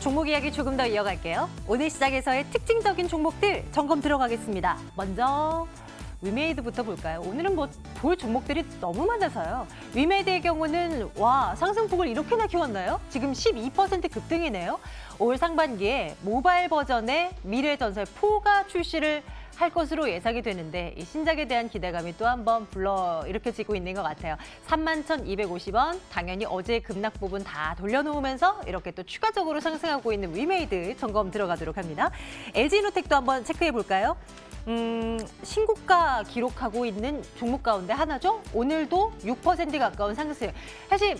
종목 이야기 조금 더 이어갈게요. 오늘 시장에서의 특징적인 종목들 점검 들어가겠습니다. 먼저 위메이드부터 볼까요? 오늘은 볼 종목들이 너무 많아서요. 위메이드의 경우는 상승폭을 이렇게나 키웠나요? 지금 12% 급등이네요. 올 상반기에 모바일 버전의 미래전설 4가 출시를 할 것으로 예상이 되는데 이 신작에 대한 기대감이 또 한 번 불러일으켜지고 있는 것 같아요. 31,250원, 당연히 어제 급락 부분 다 돌려놓으면서 이렇게 또 추가적으로 상승하고 있는 위메이드 점검 들어가도록 합니다. LG이노텍도 한번 체크해 볼까요? 신고가 기록하고 있는 종목 가운데 하나죠. 오늘도 6% 가까운 상승. 사실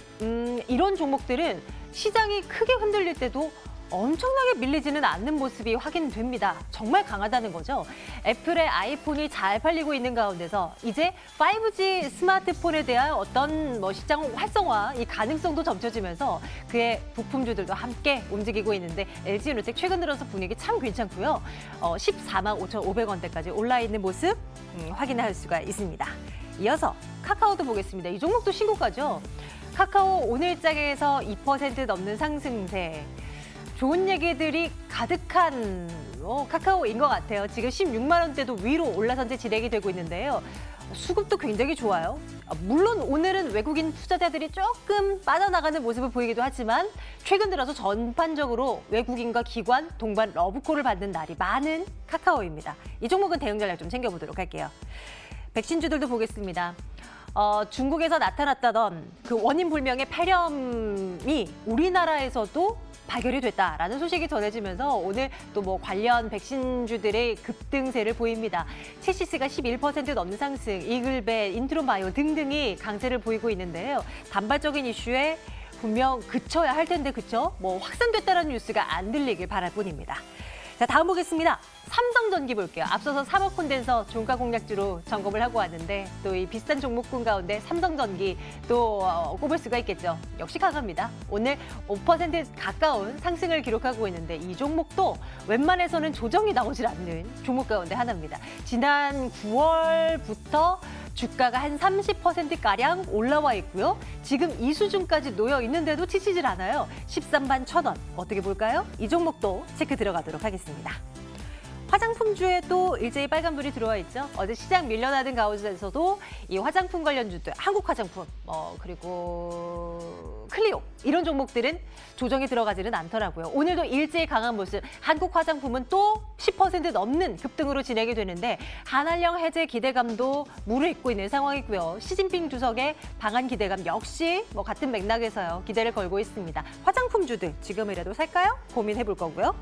이런 종목들은 시장이 크게 흔들릴 때도 엄청나게 밀리지는 않는 모습이 확인됩니다. 정말 강하다는 거죠. 애플의 아이폰이 잘 팔리고 있는 가운데서 이제 5G 스마트폰에 대한 어떤 시장 활성화, 이 가능성도 점쳐지면서 그의 부품주들도 함께 움직이고 있는데 LG이노텍 최근 들어서 분위기 참 괜찮고요. 14만 5,500원대까지 올라 있는 모습 확인할 수가 있습니다. 이어서 카카오도 보겠습니다. 이 종목도 신고가죠. 카카오 오늘장에서 2% 넘는 상승세. 좋은 얘기들이 가득한 카카오인 것 같아요. 지금 16만 원대도 위로 올라선 지 진행이 되고 있는데요. 수급도 굉장히 좋아요. 물론 오늘은 외국인 투자자들이 조금 빠져나가는 모습을 보이기도 하지만 최근 들어서 전반적으로 외국인과 기관, 동반 러브콜을 받는 날이 많은 카카오입니다. 이 종목은 대응 전략 좀 챙겨보도록 할게요. 백신주들도 보겠습니다. 중국에서 나타났다던 그 원인 불명의 폐렴이 우리나라에서도 발견이 됐다라는 소식이 전해지면서 오늘 또 관련 백신주들의 급등세를 보입니다. 체시스가 11% 넘는 상승, 이글벳, 인트론바이오 등등이 강세를 보이고 있는데요. 단발적인 이슈에 분명 그쳐야 할 텐데 그쵸? 확산됐다는 뉴스가 안 들리길 바랄 뿐입니다. 자, 다음 보겠습니다. 삼성전기 볼게요. 앞서서 사모콘덴서 종가 공략주로 점검을 하고 왔는데 또 이 비싼 종목군 가운데 삼성전기 또 꼽을 수가 있겠죠. 역시 강합니다. 오늘 5% 가까운 상승을 기록하고 있는데 이 종목도 웬만해서는 조정이 나오질 않는 종목 가운데 하나입니다. 지난 9월부터 주가가 한 30%가량 올라와 있고요. 지금 이 수준까지 놓여 있는데도 치치질 않아요. 13만 1,000원. 어떻게 볼까요? 이 종목도 체크 들어가도록 하겠습니다. 화장품주에 또 일제히 빨간불이 들어와 있죠. 어제 시장 밀려나는 가운데서도 이 화장품 관련주들, 한국화장품, 그리고 클리오 이런 종목들은 조정이 들어가지는 않더라고요. 오늘도 일제히 강한 모습, 한국화장품은 또 10% 넘는 급등으로 진행이 되는데 한한령 해제 기대감도 무르익고 있는 상황이고요. 시진핑 주석의 방한 기대감 역시 같은 맥락에서요. 기대를 걸고 있습니다. 화장품주들 지금이라도 살까요? 고민해볼 거고요.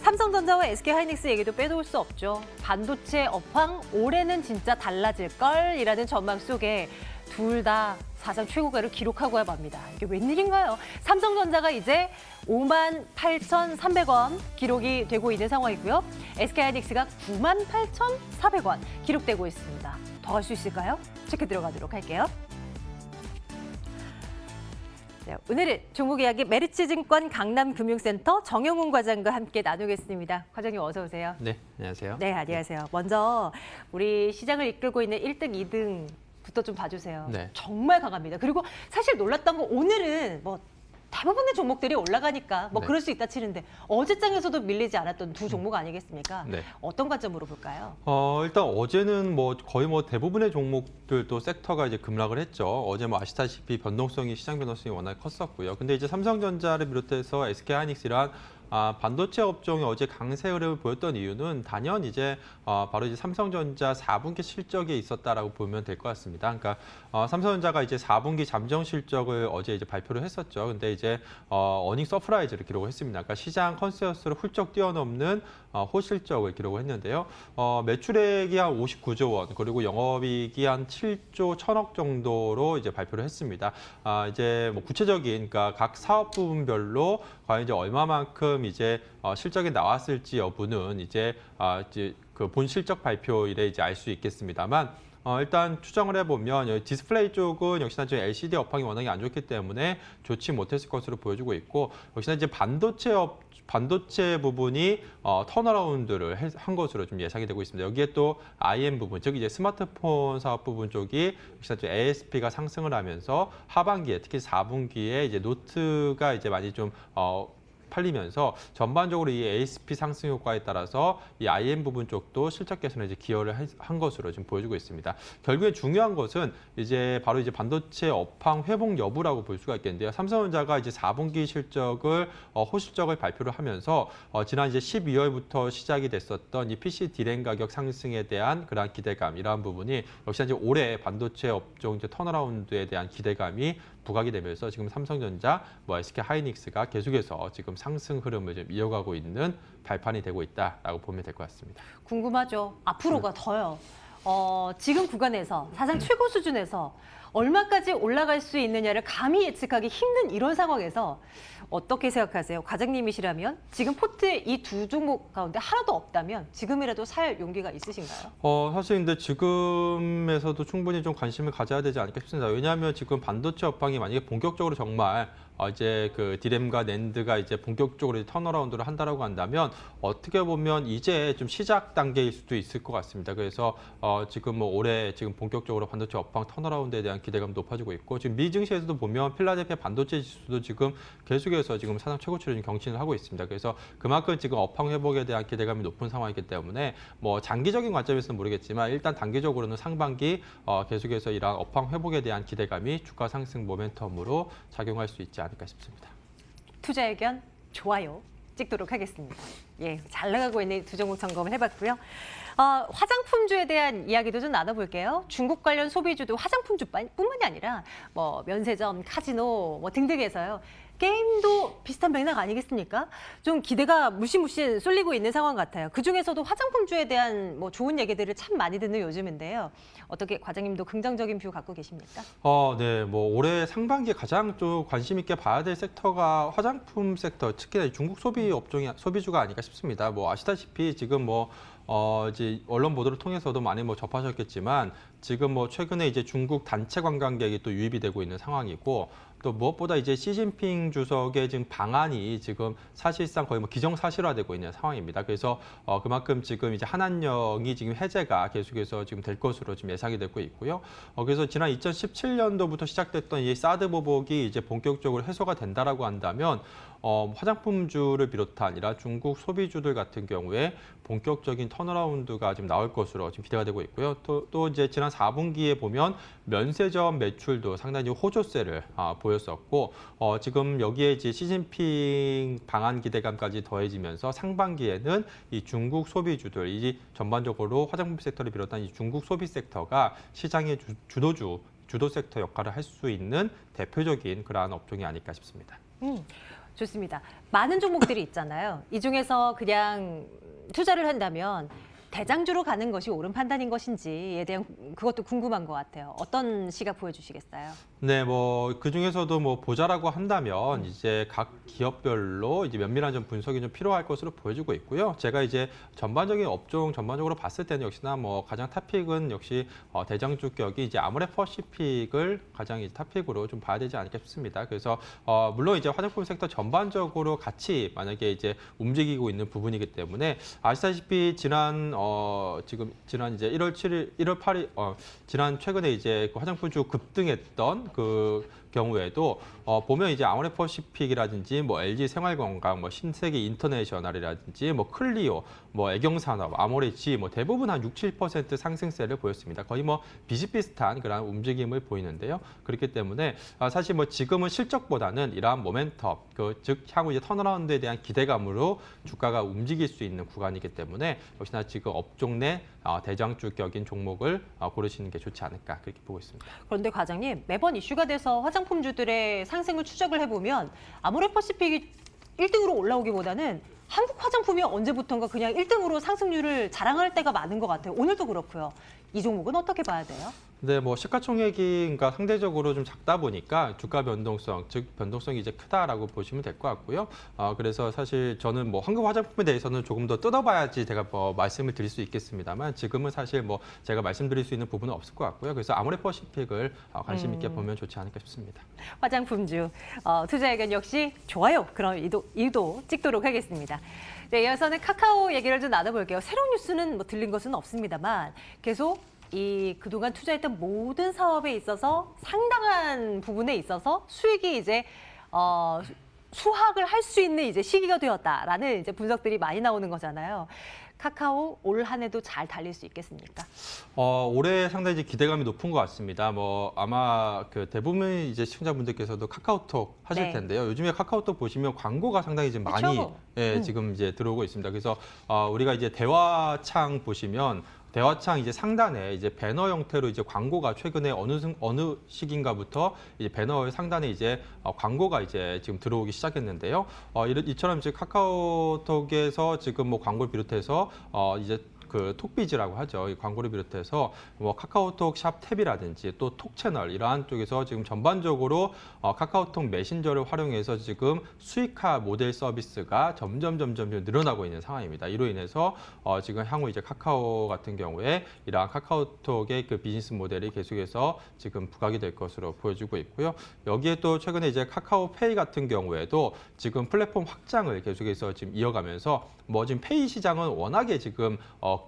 삼성전자와 SK하이닉스 얘기도 빼놓을 수 없죠. 반도체 업황 올해는 진짜 달라질걸 이라는 전망 속에 둘 다 사상 최고가를 기록하고 합니다. 이게 웬일인가요? 삼성전자가 이제 58,300원 기록이 되고 있는 상황이고요. SK하이닉스가 98,400원 기록되고 있습니다. 더 갈 수 있을까요? 체크 들어가도록 할게요. 네, 오늘은 종목 이야기 메리츠증권 강남금융센터 정영훈 과장과 함께 나누겠습니다. 과장님 어서 오세요. 네, 안녕하세요. 네, 안녕하세요. 먼저 우리 시장을 이끌고 있는 1등, 2등부터 좀 봐주세요. 네. 정말 강합니다. 그리고 사실 놀랐던 건 오늘은 대부분의 종목들이 올라가니까 네. 그럴 수 있다 치는데 어제장에서도 밀리지 않았던 두 종목 아니겠습니까? 네. 어떤 관점으로 볼까요? 일단 어제는 거의 대부분의 종목들도 섹터가 이제 급락을 했죠. 어제 아시다시피 시장 변동성이 워낙 컸었고요. 근데 이제 삼성전자를 비롯해서 SK하이닉스랑 반도체 업종이 어제 강세 흐름을 보였던 이유는 단연 이제 바로 이제 삼성전자 4분기 실적에 있었다라고 보면 될 것 같습니다. 그러니까 삼성전자가 이제 4분기 잠정 실적을 어제 이제 발표를 했었죠. 근데 이제 어닝 서프라이즈를 기록을 했습니다. 그러니까 시장 컨센서스를 훌쩍 뛰어넘는 호실적을 기록을 했는데요. 매출액이 한 59조 원, 그리고 영업이익이 한 7조 1,000억 정도로 이제 발표를 했습니다. 이제 구체적인 그러니까 각 사업 부분별로 과연 이제 얼마만큼 이제 실적이 나왔을지 여부는 이제 그 본 실적 발표일에 이제 알 수 있겠습니다만. 일단 추정을 해보면 디스플레이 쪽은 역시나 지금 LCD 업황이 워낙에 안 좋기 때문에 좋지 못했을 것으로 보여지고 있고 역시나 이제 반도체 부분이 턴어라운드를 한 것으로 좀 예상이 되고 있습니다. 여기에 또 IM 부분, 즉 이제 스마트폰 사업 부분 쪽이 역시나 좀 ASP가 상승을 하면서 하반기에 특히 4분기에 이제 노트가 이제 많이 좀 팔리면서 전반적으로 이 ASP 상승 효과에 따라서 이 IM 부분 쪽도 실적 개선에 이제 기여를 한 것으로 지금 보여주고 있습니다. 결국에 중요한 것은 이제 바로 이제 반도체 업황 회복 여부라고 볼 수가 있겠는데요. 삼성전자가 이제 4분기 실적을 호실적을 발표를 하면서 지난 이제 12월부터 시작이 됐었던 이 PC 디램 가격 상승에 대한 그러한 기대감 이러한 부분이 역시 이제 올해 반도체 업종 이제 턴어라운드에 대한 기대감이 부각이 되면서 지금 삼성전자, SK 하이닉스가 계속해서 지금 상승 흐름을 좀 이어가고 있는 발판이 되고 있다라고 보면 될 것 같습니다. 궁금하죠. 앞으로가 더요. 지금 구간에서 사상 최고 수준에서 얼마까지 올라갈 수 있느냐를 감히 예측하기 힘든 이런 상황에서 어떻게 생각하세요? 과장님이시라면 지금 포트에 이 두 종목 가운데 하나도 없다면 지금이라도 살 용기가 있으신가요? 사실 근데 지금에서도 충분히 좀 관심을 가져야 되지 않을까 싶습니다. 왜냐하면 지금 반도체 업황이 만약에 본격적으로 정말 이제 그 디램과 낸드가 이제 본격적으로 턴어라운드를 한다라고 한다면 어떻게 보면 이제 좀 시작 단계일 수도 있을 것 같습니다. 그래서 지금 올해 지금 본격적으로 반도체 업황 턴어라운드에 대한 기대감 높아지고 있고 지금 미 증시에서도 보면 필라델피아 반도체 지수도 지금 계속해서 지금 사상 최고치를 경신을 하고 있습니다. 그래서 그만큼 지금 업황 회복에 대한 기대감이 높은 상황이기 때문에 장기적인 관점에서는 모르겠지만 일단 단기적으로는 상반기 계속해서 이러한 업황 회복에 대한 기대감이 주가 상승 모멘텀으로 작용할 수 있지 않을까 싶습니다. 투자 의견 좋아요 찍도록 하겠습니다. 예, 잘 나가고 있는 두 종목 점검을 해봤고요. 화장품주에 대한 이야기도 좀 나눠볼게요. 중국 관련 소비주도 화장품주뿐만이 아니라 면세점, 카지노 등등에서요. 게임도 비슷한 맥락 아니겠습니까? 좀 기대가 무시무시 쏠리고 있는 상황 같아요. 그중에서도 화장품주에 대한 좋은 얘기들을 참 많이 듣는 요즘인데요. 어떻게 과장님도 긍정적인 뷰 갖고 계십니까? 네, 올해 상반기에 가장 좀 관심 있게 봐야 될 섹터가 화장품 섹터, 특히 중국 소비주가 아닐까 싶습니다. 아시다시피 지금 이제 언론 보도를 통해서도 많이 접하셨겠지만 지금 최근에 이제 중국 단체 관광객이 또 유입이 되고 있는 상황이고 또 무엇보다 이제 시진핑 주석의 지금 방안이 지금 사실상 거의 기정사실화되고 있는 상황입니다. 그래서 그만큼 지금 이제 한한령이 지금 해제가 계속해서 지금 될 것으로 지금 예상이 되고 있고요. 그래서 지난 2017년도부터 시작됐던 이 사드 보복이 이제 본격적으로 해소가 된다라고 한다면 화장품주를 비롯한 아니라 중국 소비주들 같은 경우에 본격적인 턴어라운드가 지금 나올 것으로 지금 기대가 되고 있고요. 또 이제 지난 4분기에 보면 면세점 매출도 상당히 호조세를 보였었고 지금 여기에 이제 시진핑 방한 기대감까지 더해지면서 상반기에는 이 중국 소비주들, 이 전반적으로 화장품 섹터를 비롯한 이 중국 소비 섹터가 시장의 주도 섹터 역할을 할 수 있는 대표적인 그러한 업종이 아닐까 싶습니다. 좋습니다. 많은 종목들이 있잖아요. 이 중에서 그냥 투자를 한다면 대장주로 가는 것이 옳은 판단인 것인지에 대한 그것도 궁금한 것 같아요. 어떤 시각 보여주시겠어요? 네, 그 중에서도 보자라고 한다면 이제 각 기업별로 이제 면밀한 좀 분석이 좀 필요할 것으로 보여지고 있고요. 제가 이제 전반적인 업종 전반적으로 봤을 때는 역시나 가장 탑픽은 역시 대장주격이 이제 아모레퍼시픽을 가장 이제 탑픽으로 좀 봐야 되지 않을까 싶습니다. 그래서 물론 이제 화장품 섹터 전반적으로 같이 만약에 이제 움직이고 있는 부분이기 때문에 아시다시피 지난 이제 1월 7일, 1월 8일 지난 최근에 이제 그 화장품주 급등했던 그 경우에도 보면 이제 아모레퍼시픽이라든지 LG 생활건강, 신세계 인터내셔널이라든지 클리오, 애경산업, 아모레지 대부분 한 6, 7% 상승세를 보였습니다. 거의 비슷비슷한 그런 움직임을 보이는데요. 그렇기 때문에 사실 지금은 실적보다는 이러한 모멘텀, 즉 향후 이제 턴어라운드에 대한 기대감으로 주가가 움직일 수 있는 구간이기 때문에 역시나 지금 업종 내 대장주격인 종목을 고르시는 게 좋지 않을까 그렇게 보고 있습니다. 그런데 과장님, 매번 이슈가 돼서 화장품주들의 상승을 추적을 해보면 아모레퍼시픽이 1등으로 올라오기보다는 한국 화장품이 언제부턴가 그냥 1등으로 상승률을 자랑할 때가 많은 것 같아요. 오늘도 그렇고요. 이 종목은 어떻게 봐야 돼요? 네, 시가총액이 그러니까 상대적으로 좀 작다 보니까 주가 변동성, 즉 변동성이 이제 크다라고 보시면 될 것 같고요. 그래서 사실 저는 한국 화장품에 대해서는 조금 더 뜯어봐야지 제가 말씀을 드릴 수 있겠습니다만 지금은 사실 제가 말씀드릴 수 있는 부분은 없을 것 같고요. 그래서 아모레퍼시픽을 관심 있게 보면 좋지 않을까 싶습니다. 화장품주 투자 의견 역시 좋아요. 그럼 이도 찍도록 하겠습니다. 네, 이어서는 카카오 얘기를 좀 나눠볼게요. 새로운 뉴스는 들린 것은 없습니다만 계속 그동안 투자했던 모든 사업에 있어서 상당한 부분에 있어서 수익이 이제 수확을 할 수 있는 이제 시기가 되었다라는 이제 분석들이 많이 나오는 거잖아요. 카카오 올 한 해도 잘 달릴 수 있겠습니까? 올해 상당히 이제 기대감이 높은 것 같습니다. 아마 그 대부분 이제 시청자분들께서도 카카오톡 하실 네. 텐데요. 요즘에 카카오톡 보시면 광고가 상당히 지금 많이 그쵸? 지금 이제 들어오고 있습니다. 그래서 우리가 이제 대화창 보시면 대화창 이제 상단에 이제 배너 형태로 이제 광고가 최근에 어느 시기인가부터 이제 배너 상단에 이제 광고가 이제 지금 들어오기 시작했는데요. 이처럼 이제 카카오톡에서 지금 뭐 광고를 비롯해서 이제 그 톡비즈라고 하죠. 이 광고를 비롯해서 뭐 카카오톡 샵 탭이라든지 또 톡 채널 이러한 쪽에서 지금 전반적으로 카카오톡 메신저를 활용해서 지금 수익화 모델 서비스가 점점 늘어나고 있는 상황입니다. 이로 인해서 지금 향후 이제 카카오 같은 경우에 이러한 카카오톡의 그 비즈니스 모델이 계속해서 지금 부각이 될 것으로 보여지고 있고요. 여기에 또 최근에 이제 카카오페이 같은 경우에도 지금 플랫폼 확장을 계속해서 지금 이어가면서 지금 페이 시장은 워낙에 지금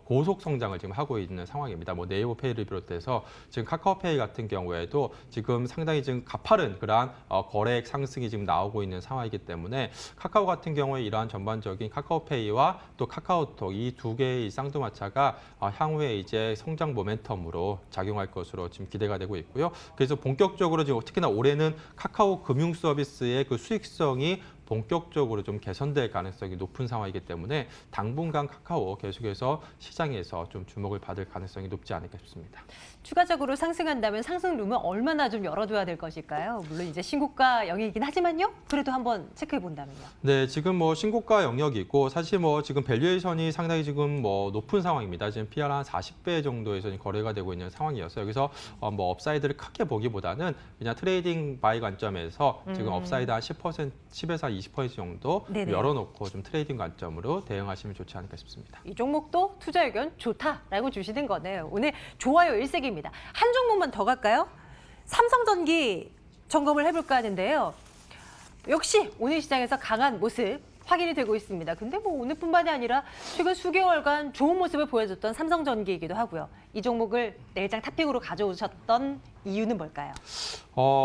고속 성장을 지금 하고 있는 상황입니다. 네이버 페이를 비롯해서 지금 카카오페이 같은 경우에도 지금 상당히 지금 가파른 그러한 거래액 상승이 지금 나오고 있는 상황이기 때문에 카카오 같은 경우에 이러한 전반적인 카카오페이와 또 카카오톡 이 두 개의 쌍두마차가 향후에 이제 성장 모멘텀으로 작용할 것으로 지금 기대가 되고 있고요. 그래서 본격적으로 지금 특히나 올해는 카카오 금융 서비스의 그 수익성이 본격적으로 좀 개선될 가능성이 높은 상황이기 때문에 당분간 카카오 계속해서 시장에서 좀 주목을 받을 가능성이 높지 않을까 싶습니다. 추가적으로 상승한다면 상승 룸은 얼마나 좀 열어둬야 될 것일까요? 물론 이제 신고가 영역이긴 하지만요. 그래도 한번 체크해 본다면요. 네, 지금 신고가 영역이고 사실 지금 밸류에이션이 상당히 지금 높은 상황입니다. 지금 PR 한 40배 정도에서 거래가 되고 있는 상황이어서 여기서 업사이드를 크게 보기보다는 그냥 트레이딩 바이 관점에서 지금 업사이드 한 10%, 10에서 한 20% 정도 네네. 열어놓고 좀 트레이딩 관점으로 대응하시면 좋지 않을까 싶습니다. 이 종목도 투자 의견 좋다라고 주시는 거네요. 오늘 좋아요 일색입니다. 한 종목만 더 갈까요? 삼성전기 점검을 해볼까 하는데요. 역시 오늘 시장에서 강한 모습 확인이 되고 있습니다. 근데 오늘뿐만이 아니라 최근 수개월간 좋은 모습을 보여줬던 삼성전기이기도 하고요. 이 종목을 내일장 탑픽으로 가져오셨던 이유는 뭘까요?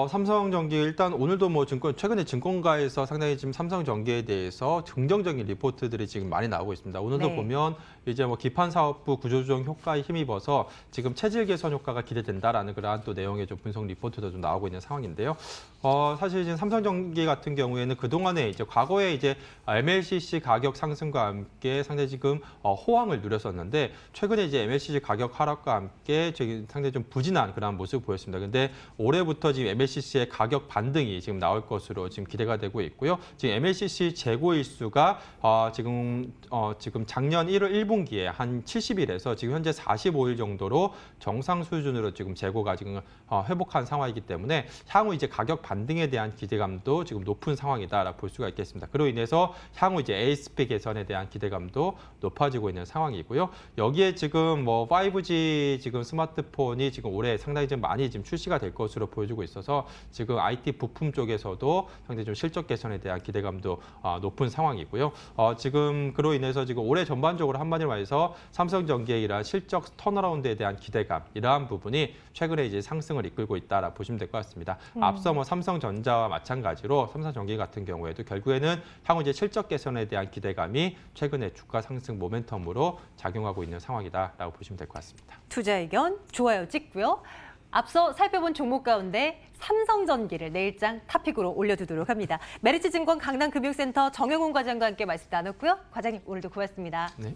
삼성전기 일단 오늘도 최근에 증권가에서 상당히 지금 삼성전기에 대해서 긍정적인 리포트들이 지금 많이 나오고 있습니다. 오늘도 네. 보면 이제 기판사업부 구조조정 효과에 힘입어서 지금 체질 개선 효과가 기대된다라는 그러한 또 내용의 좀 분석 리포트도 좀 나오고 있는 상황인데요. 사실 지금 삼성전기 같은 경우에는 그동안에 이제 과거에 이제 MLCC 가격 상승과 함께 상당히 지금 호황을 누렸었는데 최근에 이제 MLCC 가격 하락과 함께 지금 상당히 좀 부진한 그런 모습을 보였습니다. 근데 올해부터 지금 MLCC의 가격 반등이 지금 나올 것으로 지금 기대가 되고 있고요. 지금 MLCC 재고 일수가 지금 작년 1월 1분기에 한 70일에서 지금 현재 45일 정도로 정상 수준으로 지금 재고가 지금 회복한 상황이기 때문에 향후 이제 가격 반등에 대한 기대감도 지금 높은 상황이다라고 볼 수가 있겠습니다. 그로 인해서 향후 이제 ASP 개선에 대한 기대감도 높아지고 있는 상황이고요. 여기에 지금 5G 지금 스마트폰이 지금 올해 상당히 좀 많이 지금 출시가 될 것으로 보여지고 있어서 지금 IT 부품 쪽에서도 상당히 좀 실적 개선에 대한 기대감도 높은 상황이고요. 지금 그로 인해서 지금 올해 전반적으로 한마디로 말해서 삼성전기의 이러한 실적 턴어라운드에 대한 기대감 이러한 부분이 최근에 이제 상승을 이끌고 있다라 보시면 될 것 같습니다. 앞서 삼성전자와 마찬가지로 삼성전기 같은 경우에도 결국에는 향후 이제 실적 개선에 대한 기대감이 최근에 주가 상승 모멘텀으로 작용하고 있는 상황이다라고 보시면 될 것 같습니다. 투자 의견 좋아요 찍고요. 앞서 살펴본 종목 가운데 삼성전기를 내일장 탑픽으로 올려두도록 합니다. 메리츠증권 강남금융센터 정영훈 과장과 함께 말씀 나눴고요. 과장님 오늘도 고맙습니다. 네.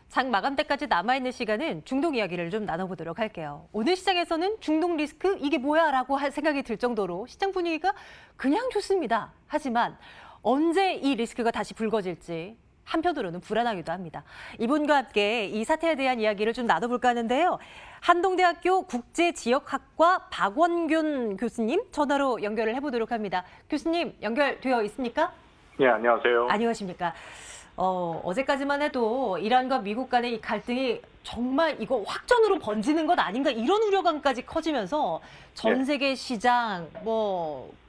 장 마감 때까지 남아있는 시간은 중동 이야기를 좀 나눠보도록 할게요. 오늘 시장에서는 중동 리스크 이게 뭐야 라고 할 생각이 들 정도로 시장 분위기가 그냥 좋습니다. 하지만 언제 이 리스크가 다시 불거질지 한편으로는 불안하기도 합니다. 이분과 함께 이 사태에 대한 이야기를 좀 나눠볼까 하는데요. 한동대학교 국제지역학과 박원균 교수님 전화로 연결을 해보도록 합니다. 교수님 연결되어 있습니까? 네, 안녕하세요. 안녕하십니까. 어제까지만 해도 이란과 미국 간의 이 갈등이 정말 이거 확전으로 번지는 것 아닌가 이런 우려감까지 커지면서 전 세계 시장,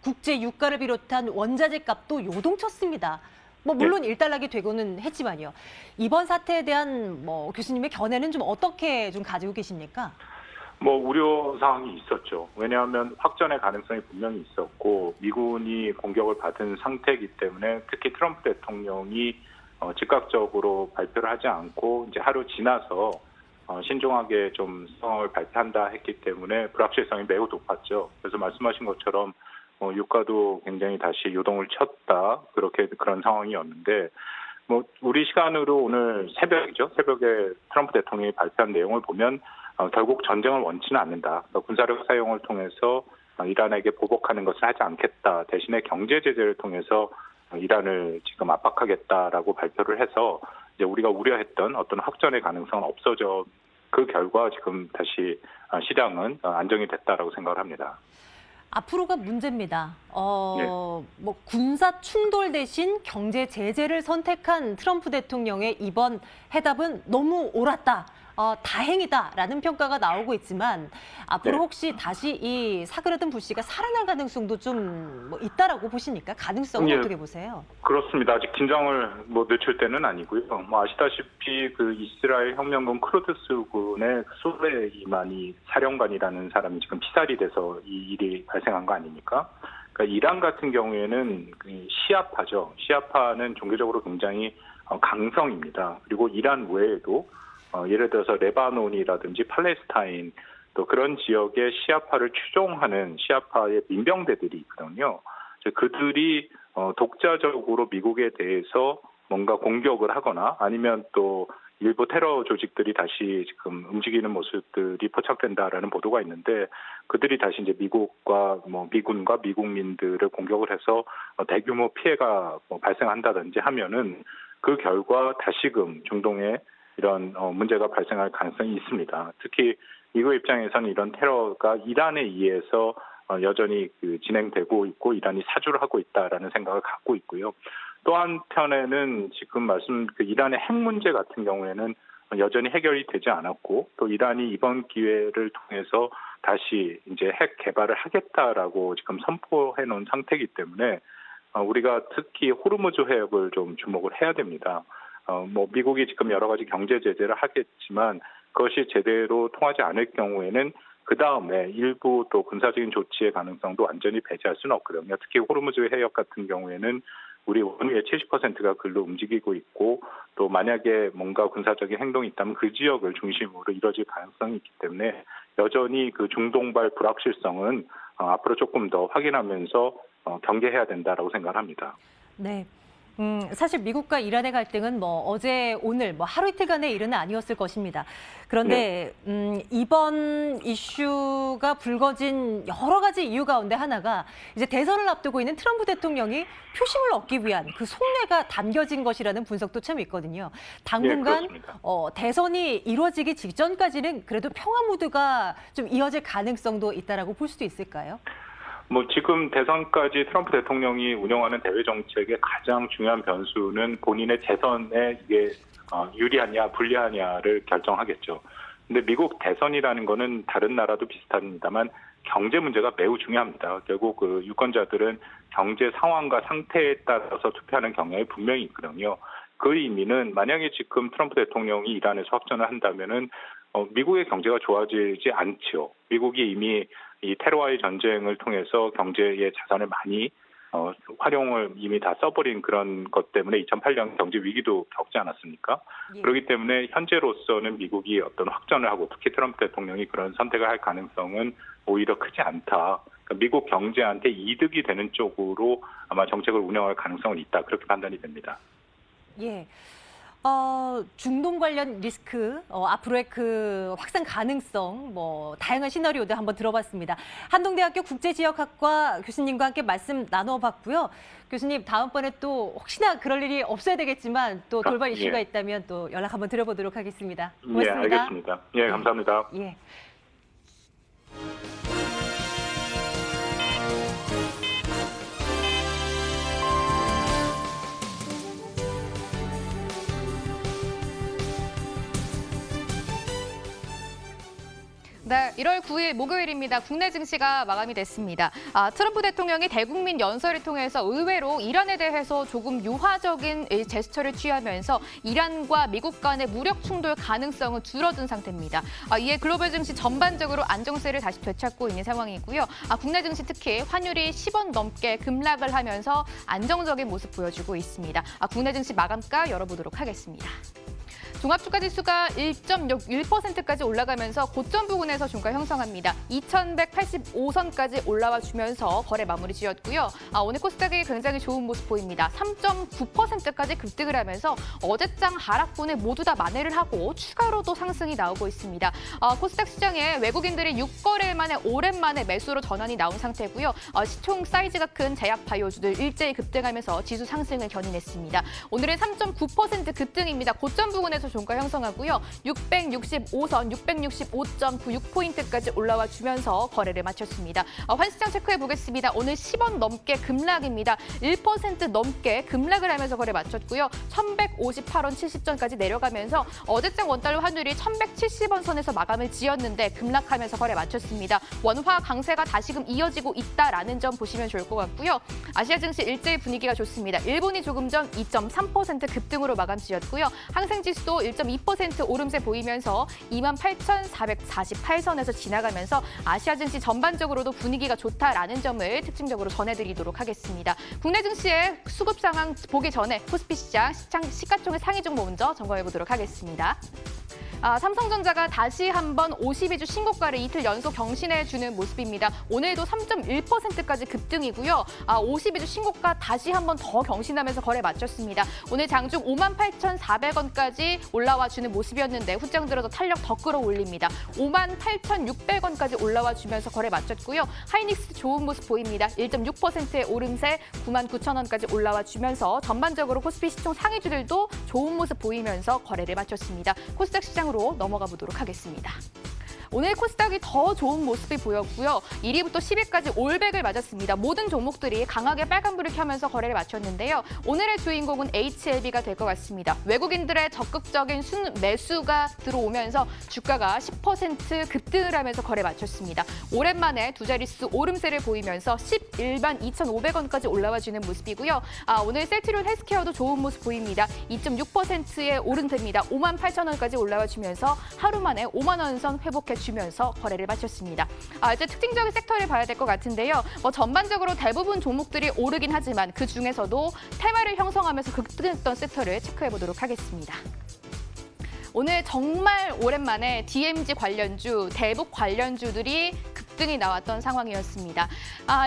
국제 유가를 비롯한 원자재 값도 요동쳤습니다. 물론 일단락이 되고는 했지만요. 이번 사태에 대한 교수님의 견해는 좀 어떻게 좀 가지고 계십니까? 우려 사항이 있었죠. 왜냐하면 확전의 가능성이 분명히 있었고 미군이 공격을 받은 상태이기 때문에 특히 트럼프 대통령이 즉각적으로 발표를 하지 않고 이제 하루 지나서 신중하게 좀 상황을 발표한다 했기 때문에 불확실성이 매우 높았죠. 그래서 말씀하신 것처럼 유가도 굉장히 다시 요동을 쳤다 그런 상황이었는데 우리 시간으로 오늘 새벽이죠. 새벽에 트럼프 대통령이 발표한 내용을 보면 결국 전쟁을 원치는 않는다. 군사력 사용을 통해서 이란에게 보복하는 것을 하지 않겠다. 대신에 경제 제재를 통해서 이란을 지금 압박하겠다라고 발표를 해서 이제 우리가 우려했던 어떤 확전의 가능성은 없어져 그 결과 지금 다시 시장은 안정이 됐다라고 생각을 합니다. 앞으로가 문제입니다. 군사 충돌 대신 경제 제재를 선택한 트럼프 대통령의 이번 해답은 너무 옳았다. 다행이다라는 평가가 나오고 있지만 앞으로 혹시 다시 이 사그라든 불씨가 살아날 가능성도 좀 있다라고 보십니까? 가능성은 어떻게 보세요? 그렇습니다. 아직 긴장을 늦출 때는 아니고요. 아시다시피 그 이스라엘 혁명군 크루드스군의 소레이마니 사령관이라는 사람이 지금 피살이 돼서 이 일이 발생한 거 아닙니까? 그러니까 이란 같은 경우에는 시아파죠. 시아파는 종교적으로 굉장히 강성입니다. 그리고 이란 외에도 예를 들어서 레바논이라든지 팔레스타인 또 그런 지역의 시아파를 추종하는 시아파의 민병대들이 있거든요. 그들이 독자적으로 미국에 대해서 뭔가 공격을 하거나 아니면 또 일부 테러 조직들이 다시 지금 움직이는 모습들이 포착된다라는 보도가 있는데 그들이 다시 이제 미국과 미군과 미국민들을 공격을 해서 대규모 피해가 발생한다든지 하면은 그 결과 다시금 중동에 이런 문제가 발생할 가능성이 있습니다. 특히 미국 입장에서는 이런 테러가 이란에 의해서 여전히 진행되고 있고 이란이 사주를 하고 있다라는 생각을 갖고 있고요. 또 한편에는 지금 이란의 핵 문제 같은 경우에는 여전히 해결이 되지 않았고 또 이란이 이번 기회를 통해서 다시 이제 핵 개발을 하겠다라고 지금 선포해 놓은 상태이기 때문에 우리가 특히 호르무즈 해협을 좀 주목을 해야 됩니다. 미국이 지금 여러 가지 경제 제재를 하겠지만 그것이 제대로 통하지 않을 경우에는 그 다음에 일부 또 군사적인 조치의 가능성도 완전히 배제할 수는 없거든요. 특히 호르무즈 해협 같은 경우에는 우리 원유의 70%가 글로 움직이고 있고 또 만약에 뭔가 군사적인 행동이 있다면 그 지역을 중심으로 이뤄질 가능성이 있기 때문에 여전히 그 중동발 불확실성은 앞으로 조금 더 확인하면서 경계해야 된다라고 생각합니다. 네. 사실 미국과 이란의 갈등은 어제 오늘 하루 이틀간의 일은 아니었을 것입니다. 그런데 이번 이슈가 불거진 여러 가지 이유 가운데 하나가 이제 대선을 앞두고 있는 트럼프 대통령이 표심을 얻기 위한 그 속내가 담겨진 것이라는 분석도 참 있거든요. 당분간 대선이 이루어지기 직전까지는 그래도 평화 무드가 좀 이어질 가능성도 있다라고 볼 수도 있을까요? 지금 대선까지 트럼프 대통령이 운영하는 대외 정책의 가장 중요한 변수는 본인의 재선에 이게 유리하냐 불리하냐를 결정하겠죠. 근데 미국 대선이라는 거는 다른 나라도 비슷합니다만 경제 문제가 매우 중요합니다. 결국 그 유권자들은 경제 상황과 상태에 따라서 투표하는 경향이 분명히 있거든요. 그 의미는 만약에 지금 트럼프 대통령이 이란에서 확전을 한다면은 미국의 경제가 좋아지지 않죠. 미국이 이미 이 테러와의 전쟁을 통해서 경제의 자산을 많이 활용을 이미 다 써버린 그런 것 때문에 2008년 경제 위기도 겪지 않았습니까? 예. 그렇기 때문에 현재로서는 미국이 어떤 확전을 하고 특히 트럼프 대통령이 그런 선택을 할 가능성은 오히려 크지 않다. 그러니까 미국 경제한테 이득이 되는 쪽으로 아마 정책을 운영할 가능성은 있다. 그렇게 판단이 됩니다. 예. 중동 관련 리스크, 앞으로의 그 확산 가능성, 다양한 시나리오들 한번 들어봤습니다. 한동대학교 국제지역학과 교수님과 함께 말씀 나눠봤고요. 교수님, 다음번에 또 혹시나 그럴 일이 없어야 되겠지만 또 돌발 이슈가 있다면 또 연락 한번 드려보도록 하겠습니다. 고맙습니다. 예, 알겠습니다. 예, 감사합니다. 예. 네, 1월 9일 목요일입니다. 국내 증시가 마감이 됐습니다. 트럼프 대통령이 대국민 연설을 통해서 의외로 이란에 대해서 조금 유화적인 제스처를 취하면서 이란과 미국 간의 무력 충돌 가능성은 줄어든 상태입니다. 이에 글로벌 증시 전반적으로 안정세를 다시 되찾고 있는 상황이고요. 국내 증시 특히 환율이 10원 넘게 급락을 하면서 안정적인 모습 보여주고 있습니다. 국내 증시 마감가 열어보도록 하겠습니다. 종합주가지수가 1.61%까지 올라가면서 고점 부근에서 종가 형성합니다. 2185선까지 올라와 주면서 거래 마무리 지었고요. 오늘 코스닥이 굉장히 좋은 모습 보입니다. 3.9%까지 급등을 하면서 어제장 하락분을 모두 다 만회를 하고 추가로도 상승이 나오고 있습니다. 코스닥 시장에 외국인들이 6거래일 만에 오랜만에 매수로 전환이 나온 상태고요. 시총 사이즈가 큰 제약 바이오주들 일제히 급등하면서 지수 상승을 견인했습니다. 오늘은 3.9% 급등입니다. 고점 부근에서 종가 형성하고요. 665선 665.96포인트까지 올라와 주면서 거래를 마쳤습니다. 환시장 체크해 보겠습니다. 오늘 10원 넘게 급락입니다. 1% 넘게 급락을 하면서 거래 마쳤고요. 1158원 70전까지 내려가면서 어제장 원달러 환율이 1170원 선에서 마감을 지었는데 급락하면서 거래 마쳤습니다. 원화 강세가 다시금 이어지고 있다라는 점 보시면 좋을 것 같고요. 아시아 증시 일제히 분위기가 좋습니다. 일본이 조금 전 2.3% 급등으로 마감 지었고요. 항생지수도 1.2% 오름세 보이면서 28,448선에서 지나가면서 아시아 증시 전반적으로도 분위기가 좋다라는 점을 특징적으로 전해드리도록 하겠습니다. 국내 증시의 수급 상황 보기 전에 코스피 시장 시가총액 상위 종목 먼저 점검해보도록 하겠습니다. 삼성전자가 다시 한번 52주 신고가를 이틀 연속 경신해주는 모습입니다. 오늘도 3.1%까지 급등이고요. 52주 신고가 다시 한번 더 경신하면서 거래 마쳤습니다. 오늘 장중 58,400원까지 올라와주는 모습이었는데 후장 들어서 탄력 더 끌어올립니다. 58,600원까지 올라와주면서 거래 마쳤고요. 하이닉스 좋은 모습 보입니다. 1.6%의 오름세 99,000원까지 올라와주면서 전반적으로 코스피 시총 상위주들도 좋은 모습 보이면서 거래를 마쳤습니다. 코스닥 시장 으로 넘어가 보도록 하겠습니다. 오늘 코스닥이 더 좋은 모습이 보였고요. 1위부터 10위까지 올백을 맞았습니다. 모든 종목들이 강하게 빨간불을 켜면서 거래를 마쳤는데요. 오늘의 주인공은 HLB가 될 것 같습니다. 외국인들의 적극적인 매수가 들어오면서 주가가 10% 급등을 하면서 거래 마쳤습니다. 오랜만에 두 자릿수 오름세를 보이면서 11만 2,500원까지 올라와주는 모습이고요. 오늘 셀트리온 헬스케어도 좋은 모습 보입니다. 2.6%의 오름세입니다. 58,000원까지 올라와주면서 하루 만에 5만 원 선 회복해 주면서 거래를 마쳤습니다. 이제 특징적인 섹터를 봐야 될 것 같은데요. 전반적으로 대부분 종목들이 오르긴 하지만 그 중에서도 테마를 형성하면서 급등했던 섹터를 체크해 보도록 하겠습니다. 오늘 정말 오랜만에 DMZ 관련주, 대북 관련주들이 급등이 나왔던 상황이었습니다.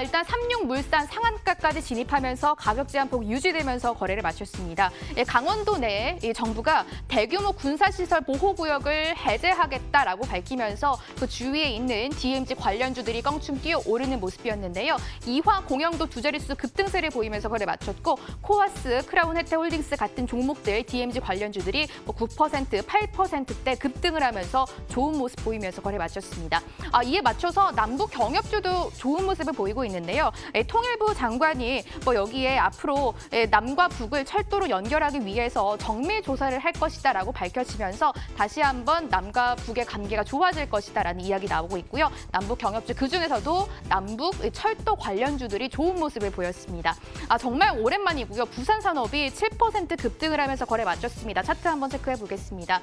일단 삼육물산 상한가까지 진입하면서 가격 제한폭 유지되면서 거래를 마쳤습니다. 강원도 내에 정부가 대규모 군사시설 보호구역을 해제하겠다라고 밝히면서 그 주위에 있는 DMZ 관련주들이 껑충 뛰어오르는 모습이었는데요. 이화 공영도 두 자릿수 급등세를 보이면서 거래 마쳤고 코아스, 크라운 혜태홀딩스 같은 종목들 DMZ 관련주들이 9%, 8%대 급등을 하면서 좋은 모습 보이면서 거래 마쳤습니다. 이에 맞춰서 남북 경협주도 좋은 모습을 보이고 있는데요. 통일부 장관이 여기에 앞으로 남과 북을 철도로 연결하기 위해서 정밀 조사를 할 것이다라고 밝혀지면서 다시 한번 남과 북의 관계가 좋아질 것이다라는 이야기 나오고 있고요. 남북 경협주 그중에서도 남북 철도 관련주들이 좋은 모습을 보였습니다. 정말 오랜만이고요. 부산산업이 7% 급등을 하면서 거래 마쳤습니다. 차트 한번 체크해 보겠습니다.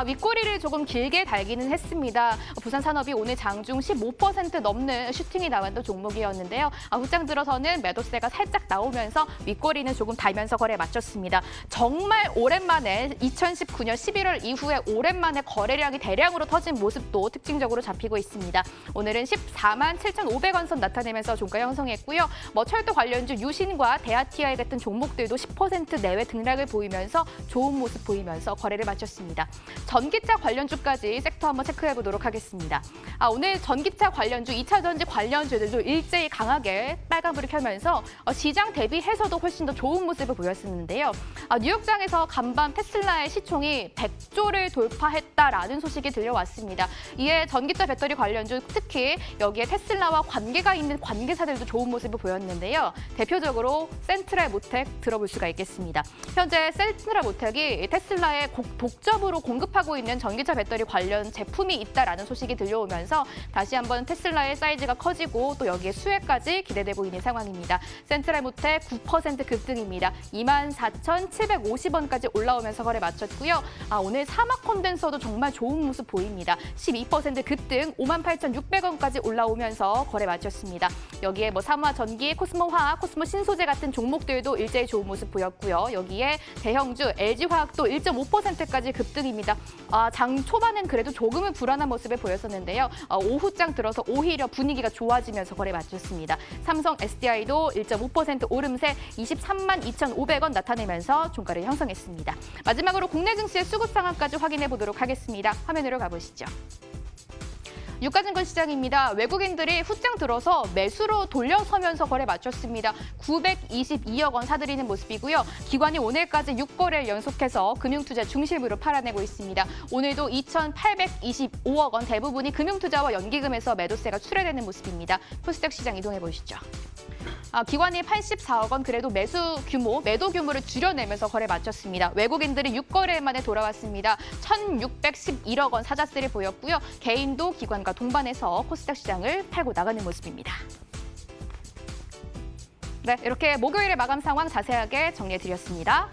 윗꼬리를 조금 길게 달기는 했습니다. 부산산업이 오늘 장중 15% 30% 넘는 슈팅이 나왔던 종목이었는데요. 후장 들어서는 매도세가 살짝 나오면서 윗꼬리는 조금 달면서 거래 마쳤습니다. 정말 오랜만에 2019년 11월 이후에 오랜만에 거래량이 대량으로 터진 모습도 특징적으로 잡히고 있습니다. 오늘은 14만 7,500원 선 나타내면서 종가 형성했고요. 철도 관련주 유신과 대아TI 같은 종목들도 10% 내외 등락을 보이면서 좋은 모습 보이면서 거래를 마쳤습니다. 전기차 관련주까지 섹터 한번 체크해 보도록 하겠습니다. 오늘 전기차 관련주, 2차 전지 관련주들도 일제히 강하게 빨간불을 켜면서 시장 대비해서도 훨씬 더 좋은 모습을 보였었는데요. 뉴욕장에서 간밤 테슬라의 시총이 100조를 돌파했다라는 소식이 들려왔습니다. 이에 전기차 배터리 관련주, 특히 여기에 테슬라와 관계가 있는 관계사들도 좋은 모습을 보였는데요. 대표적으로 센트럴모텍 들어볼 수가 있겠습니다. 현재 센트럴모텍이 테슬라에 독점으로 공급하고 있는 전기차 배터리 관련 제품이 있다라는 소식이 들려오면서 다시 한번 테슬라의 사이즈가 커지고 또 여기에 수혜까지 기대되고 있는 상황입니다. 센트럴모텍 9% 급등입니다. 24,750원까지 올라오면서 거래 마쳤고요. 오늘 사막 콘덴서도 정말 좋은 모습 보입니다. 12% 급등 58,600원까지 올라오면서 거래 마쳤습니다. 여기에 삼화전기, 코스모화학, 코스모신소재 같은 종목들도 일제히 좋은 모습 보였고요. 여기에 대형주 LG화학도 1.5%까지 급등입니다. 장 초반엔 그래도 조금은 불안한 모습을 보였었는데요. 오후장 들어서 오히려 분위기가 좋아지면서 거래 마쳤습니다. 삼성 SDI도 1.5% 오름세 23만 2,500원 나타내면서 종가를 형성했습니다. 마지막으로 국내 증시의 수급 상황까지 확인해 보도록 하겠습니다. 화면으로 가보시죠. 유가증권 시장입니다. 외국인들이 후장 들어서 매수로 돌려서면서 거래 마쳤습니다. 922억 원 사들이는 모습이고요. 기관이 오늘까지 6거래를 연속해서 금융투자 중심으로 팔아내고 있습니다. 오늘도 2,825억 원 대부분이 금융투자와 연기금에서 매도세가 출회되는 모습입니다. 코스닥 시장 이동해 보시죠. 기관이 84억 원 그래도 매도 규모를 줄여내면서 거래 마쳤습니다. 외국인들이 6거래 만에 돌아왔습니다. 1,611억 원 사자세를 보였고요. 개인도 기관과 동반해서 코스닥 시장을 팔고 나가는 모습입니다. 네, 이렇게 목요일의 마감 상황 자세하게 정리해드렸습니다.